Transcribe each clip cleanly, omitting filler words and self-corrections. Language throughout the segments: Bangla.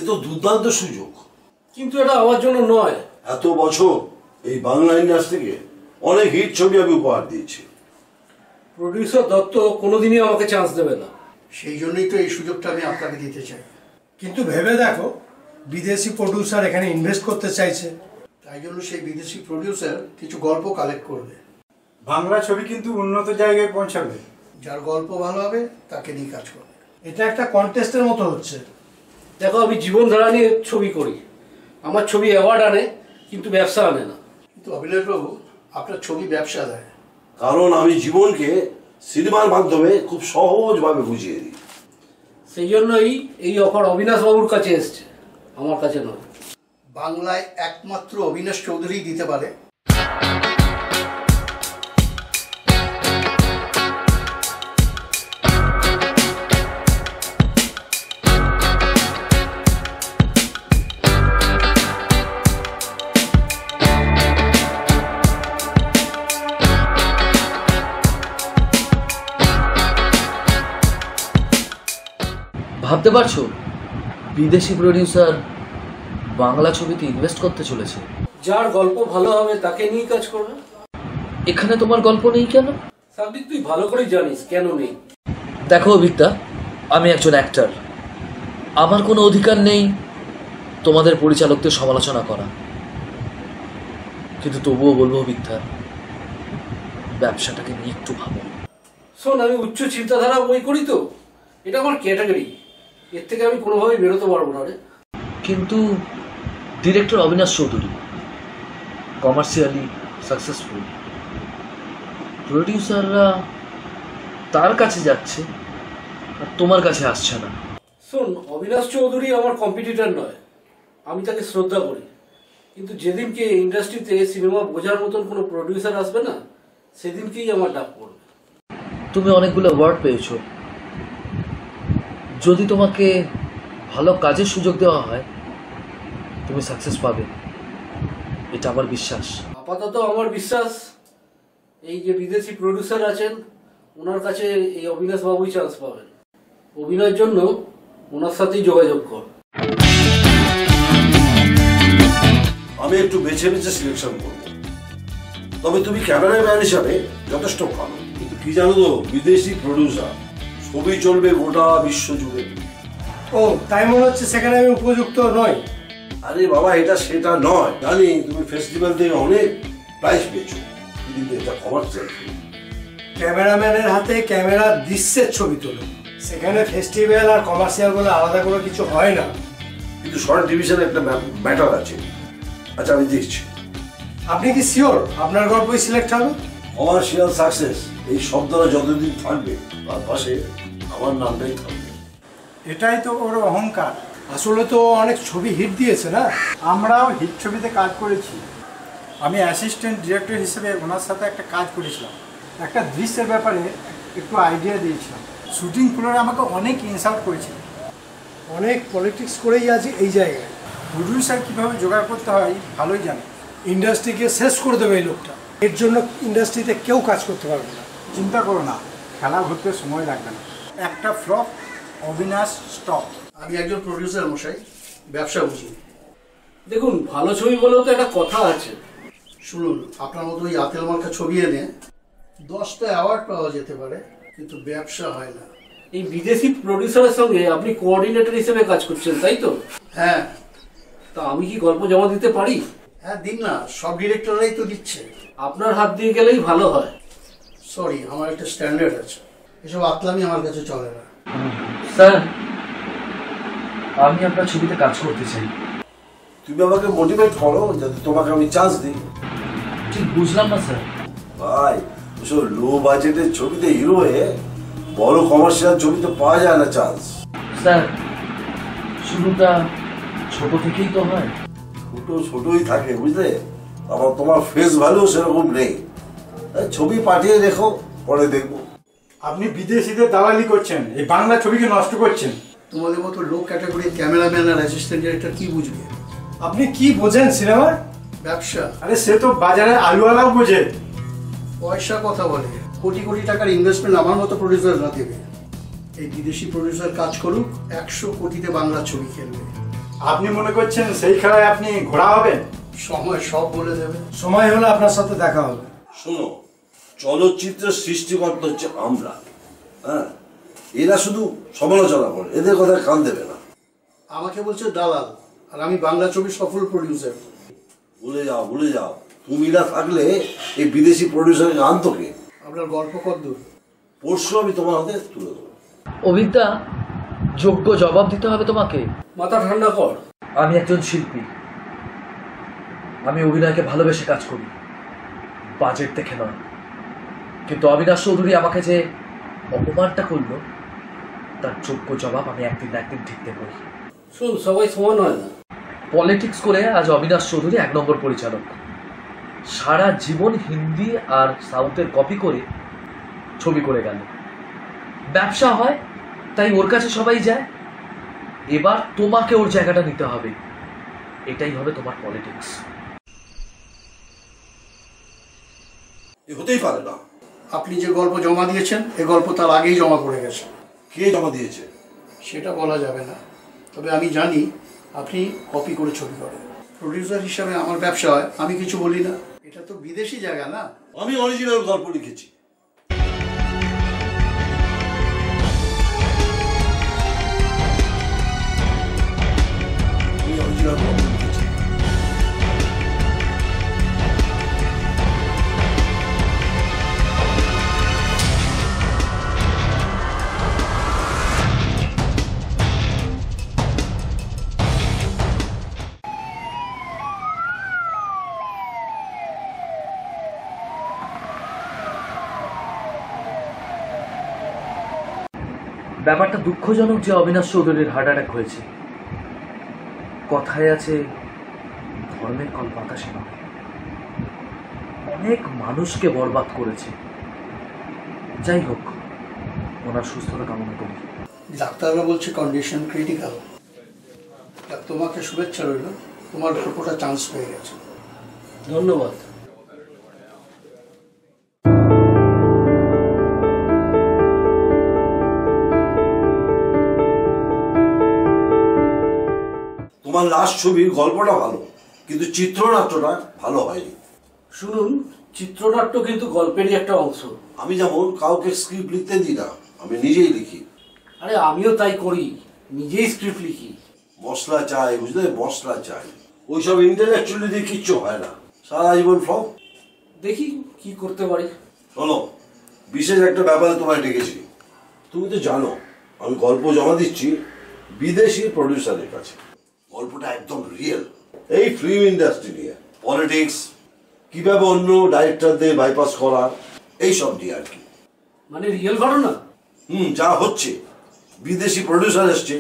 তো দুর্দান্ত সুযোগ, কিন্তু এটা আমার জন্য নয়। এত বছর এই বাংলা ইন্ডাস্ট্রিকে অনেক হিট ছবি আমি উপহার দিয়েছি। প্রডিউসার দত্ত কোনোদিনই আমাকে চান্স দেবে না। সেই জন্যই তো এই সুযোগটা আমি আপনাকে দিতে চাই। কিন্তু ভেবে দেখো, বিদেশি প্রডিউসার এখানে ইনভেস্ট করতে চাইছে, তাই জন্য সেই বিদেশি প্রডিউসার কিছু গল্প কালেক্ট করবে। বাংলা ছবি কিন্তু উন্নত জায়গায় পৌঁছাবে। যার গল্প ভালো হবে তাকে নিয়ে কাজ করবে। এটা একটা কন্টেস্টের মতো হচ্ছে। দেখো, আমি জীবনধারা নিয়ে ছবি করি, আমার ছবি অ্যাওয়ার্ড আনে, কিন্তু ব্যবসা আনে না। কিন্তু অভিলাষবাবু, আপনার ছবি ব্যবসা দেয়। কারণ আমি জীবনকে সিনেমার মাধ্যমে খুব সহজভাবে বুঝিয়ে দিই। সেই জন্যই এই অফার অবিনাশ বাবুর কাছে এসছে, আমার কাছে নয়। বাংলায় একমাত্র অবিনাশ চৌধুরী দিতে পারে। ভাবতে পারছো বিদেশি প্রডিউসার বাংলা ছবিতে ইনভেস্ট করতে চলেছে? যার গল্প ভালো হবে তাকে নিয়ে কাজ করবে। এখানে তোমার গল্প নেই কেন? সাব্বিক, তুই ভালো করে জানিস কেন নেই। দেখো অভিজ্ঞতা, আমি একজন অ্যাক্টর, আমার কোনো অধিকার নেই তোমাদের পরিচালকদের সমালোচনা করা, কিন্তু তবুও বলবো অভিজ্ঞতা, ব্যবসাটাকে নিয়ে একটু ভাবো। শোন, আমি উচ্চ চিন্তাধারা বই করি তো, এটা আমার ক্যাটাগরি, এর থেকে আমি কোনোভাবেই বেরোতে পারবো না রে। কিন্তু director Abinash Chowdhury commercially successful, প্রডিউসাররা তার কাছে যাচ্ছে আর তোমার কাছে আসছে না। শোন, অবিনাশ চৌধুরী আমার কম্পিটিটর নয়, আমি তাকে শ্রদ্ধা করি, কিন্তু যেদিনকে ইন্ডাস্ট্রিতে সিনেমা বোঝার মতন কোনো প্রডিউসার আসবে না, সেদিনকেই আমার ডাক পড়বে। তুমি অনেকগুলো অ্যাওয়ার্ড পেয়েছো, যদি তোমাকে ভালো কাজের সুযোগ দেওয়া হয় তুমি সাকসেস পাবে, এটা আমার বিশ্বাস। আপাতত আমার বিশ্বাস এই যে বিদেশি প্রডিউসার আছেন ওনার কাছে এই অবিনাশ বাবুই চান্স পাবেন। অভিনয়ের জন্য ওনার সাথেই যোগাযোগ কর। আমি একটু বেছে বেছে সিলেকশন করব, তবে তুমি ক্যামেরাম্যান হিসাবে যথেষ্ট ভালো। কিন্তু কি জানো তো, বিদেশি প্রডিউসার, ছবি চলবে গোটা বিশ্ব জুড়ে। ও তাই মনে হচ্ছে সেখানে আমি উপযুক্ত নই? আরে বাবা, এটা সেটা নয়, জানি তুমি ফেস্টিভ্যাল থেকে অনেক প্রাইজ পেয়েছো, কিন্তু এটা কমার্শিয়াল। ক্যামেরাম্যানের হাতে ক্যামেরার দৃশ্যের ছবি তোলো, সেখানে ফেস্টিভ্যাল আর কমার্শিয়াল বলে আলাদা করে কিছু হয় না। কিন্তু শর্ট ডিভিশনে একটা ম্যাটার আছে। আচ্ছা, আমি দেখছি। আপনি কি শিওর আপনার গল্পই সিলেক্ট হবে? কমার্শিয়াল সাকসেস এই শব্দটা যতদিন থাকবে তার পাশে আমার নামটাই থাকবে। এটাই তো ওর অহংকার। আসলে তো অনেক ছবি হিট দিয়েছে না? আমরাও হিট ছবিতে কাজ করেছি। আমি অ্যাসিস্ট্যান্ট ডিরেক্টর হিসেবে ওনার সাথে একটা কাজ করেছিলাম, একটা দৃশ্যের ব্যাপারে একটু আইডিয়া দিয়েছিলাম। শুটিং ফ্লোরে আমাকে অনেক ইনসাল্ট করেছিল। অনেক পলিটিক্স করেই আছে এই জায়গায়। প্রডিউসার কীভাবে জোগাড় করতে হয় ভালোই জানে। ইন্ডাস্ট্রিকে শেষ করে দেবে এই লোকটা, এর জন্য ইন্ডাস্ট্রিতে কেউ কাজ করতে পারবে না। চিন্তা করো না, খেলা ঘুরতে সময় লাগবে না। একটা ফ্লপ, অবিনাশ স্টপ। আমি একজন প্রডিউসার মশাই, ব্যবসা বুঝি। দেখুন, ভালো ছবি বলেও তো একটা কথা আছে। শুনুন, আপনার মতো ওই আতেল মার্কা ছবি এনে 10টা অ্যাওয়ার্ড পাওয়া যেতে পারে, কিন্তু ব্যবসা হয় না। এই বিদেশি প্রডিউসারের সঙ্গে আপনি কোঅর্ডিনেটর হিসেবে কাজ করছেন, তাই তো? হ্যাঁ। তা আমি কি গল্প জমা দিতে পারি? হ্যাঁ, দিন না, সব ডিরেক্টররাই তো দিচ্ছে। আপনার হাত দিয়ে গেলেই ভালো হয়। সরি, আমার একটা স্ট্যান্ডার্ড আছে, এসব আতলামি আমার কাছে চলে না। স্যার, আমি আপনার ছবিতে কাজ করতে চাই। তুমি আমাকে মোটিভেট করো যাতে তোমাকে আমি চান্স দিই। ঠিক বুঝলাম না স্যার। ভাই, ওসব লো বাজেটের ছবিতে হিরো হয়ে বড় কমার্শিয়াল ছবিতে পাওয়া যায় না চান্স। স্যার, শুরুটা ছোট থেকেই তো হয়। ছোটই থাকে, বুঝলে? আবার তোমার ফেস ভ্যালু সেরকম নেই। ছবি পাঠিয়ে রেখো, পরে দেখবো। আপনি বিদেশিদের দালালি করছেন, এই বাংলা ছবিকে নষ্ট করছেন। তোমাদের মতো লো ক্যাটাগরির ক্যামেরাম্যান আর অ্যাসিস্ট্যান্ট ডিরেক্টর কি বুঝবে? আপনি কি বোঝেন সিনেমার? ব্যবসা। আরে সে তো বাজারে আলুওয়ালাও বোঝে। পয়সা কথা বলে, কোটি কোটি টাকার ইনভেস্টমেন্ট আমার মতো প্রডিউসাররা দেবে। এই বিদেশি প্রডিউসার কাজ করুক, 100 কোটিতে বাংলা ছবি খেলবে। আপনি মনে করছেন সেই খেলায় আপনি ঘোড়া হবেন? সময় সব বলে দেবে। সময় হলে আপনার সাথে দেখা হবে। শোনো, চলচ্চিত্রের সৃষ্টিকর্তা হচ্ছে আমরা, হ্যাঁ, এরা শুধু সমালোচনা করে, এদের কথায় কান দেবে না। আমাকে বলছে দালাল, আর আমি বাংলা ছবির সফল প্রডিউসার। ভুলে যাও, ভুলে যাও, তুমি না থাকলে এই বিদেশি প্রডিউসারকে আনতো কে? আপনার গল্প কদ্দূর? পরশু আমি তোমার হাতে তুলে দেবো। অভিজ্ঞতা, যোগ্য জবাব দিতে হবে তোমাকে। মাথা ঠান্ডা কর। আমি একজন শিল্পী, আমি অভিনয়কে ভালোবেসে কাজ করি, বাজেট দেখে নয়। কিন্তু অবিনাশ চৌধুরী আমাকে যে অপমানটা করলো, তার যোগ্য জবাব আমি একদিন না একদিন ঠিক দেবই। শুন, সবাই সমান হয় না। পলিটিক্স করে আজ অবিনাশ চৌধুরী 1 নম্বর পরিচালক। সারা জীবন হিন্দি আর সাউথের কপি করে ছবি করে গেল। ব্যবসা হয় তাই ওর কাছে সবাই যায়। এবার তোমাকে ওর জায়গাটা নিতে হবে, এটাই হবে তোমার পলিটিক্স। এ হতেই পারে না। আপনি যে গল্প জমা দিয়েছেন, এ গল্প তার আগেই জমা পড়ে গেছে। কে জমা দিয়েছে সেটা বলা যাবে না, তবে আমি জানি আপনি কপি করে ছবি করেন। প্রডিউসার হিসাবে আমার ব্যবসা হয়, আমি কিছু বলি না। এটা তো বিদেশি জায়গা না। আমি অরিজিনাল গল্প লিখেছি। আমি অরিজিনাল গল্প লিখেছি। ব্যাপারটা দুঃখজনক যে অবিনাশ চৌধুরীর হার্ট অ্যাটাক হয়েছে। কথায় আছে, ধর্মের কল বাতাসে নয়। অনেক মানুষকে বরবাদ করেছে। যাই হোক, ওনার সুস্থতা কামনা করি। ডাক্তাররা বলছে কন্ডিশন ক্রিটিক্যাল। তোমাকে শুভেচ্ছা রইল, তোমার গল্পটা চান্স পেয়ে গেছে। ধন্যবাদ। তোমার লাস্ট ছবির গল্পটা ভালো, কিন্তু চিত্রনাট্যটা ভালো হয়নি। শুনুন, চিত্রনাট্য কিন্তু গল্পেরই একটা অংশ। আমি যেমন কাউকে স্ক্রিপ্ট লিখতে দিই না, আমি নিজেই লিখি। আরে আমিও তাই করি, নিজেই স্ক্রিপ্ট লিখি। মশলা চাই, বুঝলে, মশলা চাই। ওইসব ইন্টেলেকচুয়ালি দিয়ে কিচ্ছু হয় না, সারা জীবন ফ্লপ। দেখি কি করতে পারি। শোনো, বিশেষ একটা ব্যাপারে তোমায় ডেকেছি। তুমি তো জানো আমি গল্প জমা দিচ্ছি বিদেশি প্রডিউসারের কাছে। গল্পটা একদম রিয়েল, এই ফিল্ম ইন্ডাস্ট্রি নিয়ে, পলিটিক্স, কিভাবে অন্য ডাইরেক্টরদের বাইপাস করা, এইসব নিয়ে আর কি। মানে রিয়েল ঘটনা? যা হচ্ছে, বিদেশি প্রডিউসার এসছে,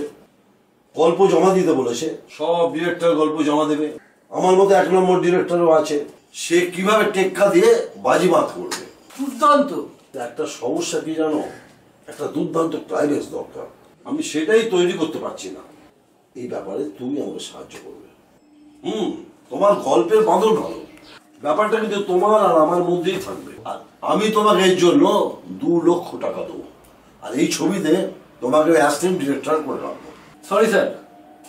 গল্প জমা দিতে বলেছে। সব ডিরেক্টর গল্প জমা দেবে। আমার মতো 1 নম্বর ডিরেক্টরও আছে। সে কিভাবে টেক্কা দিয়ে বাজিমাত করবে। দুর্দান্ত। একটা সমস্যা কি জানো, একটা দুর্দান্ত ক্লাইম্যাক্স দরকার। আমি সেটাই তৈরি করতে পারছি না। এই ব্যাপারে তুমি আমাকে সাহায্য করবে। তোমার গল্পের বাঁধন ভালো, ব্যাপারটা কিন্তু তোমার আর আমার মধ্যেই থাকবে। আর আমি তোমাকে এর জন্য 2 লক্ষ টাকা দেবো, আর এই ছবিতে তোমাকে অ্যাসিস্ট্যান্ট ডিরেক্টর করে রাখবো। সরি স্যার,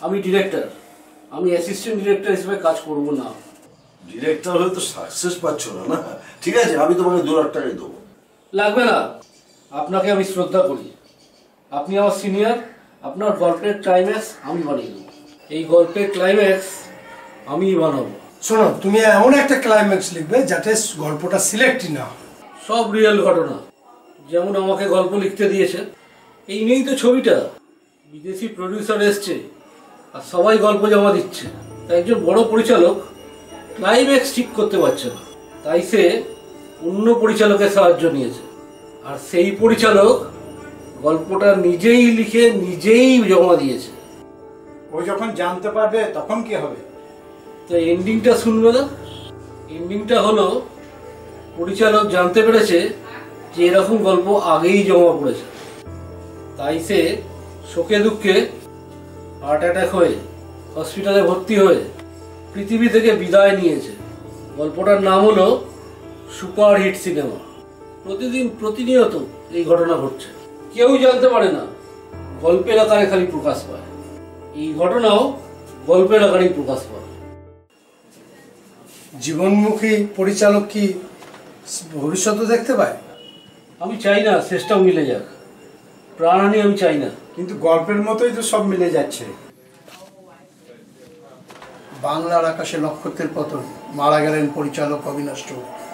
আমি ডিরেক্টর, আমি অ্যাসিস্ট্যান্ট ডিরেক্টর হিসেবে কাজ করব না। ডিরেক্টর হয়ে তো সাকসেস পাচ্ছ না, না? ঠিক আছে, আমি তোমাকে 2 লাখ টাকাই দেবো। লাগবে না, আপনাকে আমি শ্রদ্ধা করি। আপনি আমার সিনিয়র, আপনার গল্পের ক্লাইম্যাক্স আমি বানিয়ে দেবো। এই গল্পের ক্লাইম্যাক্স আমিই বানাবো। শোনো, তুমি এমন একটা ক্লাইম্যাক্স লিখবে যাতে গল্পটা সিলেক্টই না হয়। সব রিয়েল ঘটনা, যেমন আমাকে গল্প লিখতে দিয়েছে। এই নিয়েই তো ছবিটা। বিদেশি প্রডিউসার এসছে আর সবাই গল্প জমা দিচ্ছে। তাই একজন বড় পরিচালক ক্লাইম্যাক্স ঠিক করতে পারছে না, তাই সে অন্য পরিচালকের সাহায্য নিয়েছে। আর সেই পরিচালক গল্পটা নিজেই লিখে নিজেই জমা দিয়েছে। ও যখন জানতে পারবে তখন কি হবে? তো এন্ডিংটা শুনবে না? এন্ডিংটা হলো, পরিচালক জানতে পেরেছে যে এরকম গল্প আগেই জমা পড়েছে, তাই সে শোকে দুঃখে হার্ট অ্যাটাক হয়ে হসপিটালে ভর্তি হয়ে পৃথিবী থেকে বিদায় নিয়েছে। গল্পটার নাম হলো সুপার হিট সিনেমা। প্রতিনিয়ত এই ঘটনা ঘটছে, কেউ জানতে পারে না, গল্পের আকারে খালি প্রকাশ পায়। এই ঘটনাও গল্পের আকারেই প্রকাশ পাবে। জীবনমুখী পরিচালক কি ভবিষ্যতে দেখতে পায়? আমি চাই না শেষটাও মিলে যাক, প্রাণহানি আমি চাই না। কিন্তু গল্পের মতোই তো সব মিলে যাচ্ছে। বাংলার আকাশে নক্ষত্রের পতন, মারা গেলেন পরিচালক অবিনাশ চৌধুরী।